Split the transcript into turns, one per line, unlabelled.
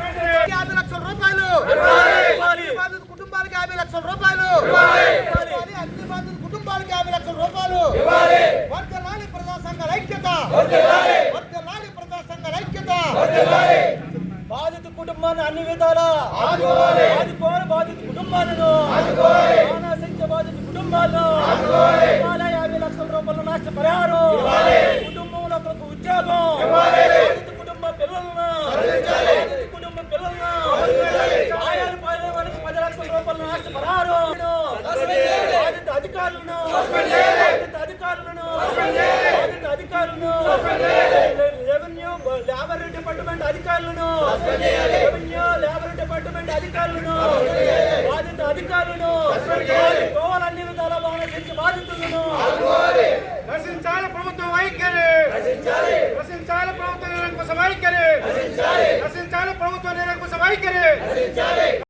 కుటుంబాలకి 50 లక్షల రూపాయలు. అగ్ని బాధిత కుటుంబాలకి 50 లక్షల రూపాయలు. వర్ధిల్లాలి ప్రజా సంఘాల ఐక్యత. వర్ధిల్లాలి ప్రజా సంఘాల ఐక్యత. బాధిత కుటుంబాన్ని అన్ని విధాలా ఆదుకోవాలి. బాధిత కుటుంబాలను మానసిక బాధిత కుటుంబాలను 50 లక్షల రూపాయల నష్టపరిహారం. కుటుంబంలో ఒక ఉద్యోగం. బాధిత కుటుంబ పిల్లలను ఆయాలు పోయిన వారికి 10 లక్షల రూపాయల నష్టపరిహారం. బాధిత అధికారులను రెవెన్యూ లేబర్ డిపార్ట్మెంట్ అధికారులను బాధిత అధికారులను అన్ని విధాల బాధించి బాధితులను
రక్షించాలి ప్రభుత్వం వైఖరి. రక్షించాలి ప్రభుత్వ నిరంకుశ వైఖరి. రక్షించాలి ప్రభుత్వ నిరంకుశ వైఖరి.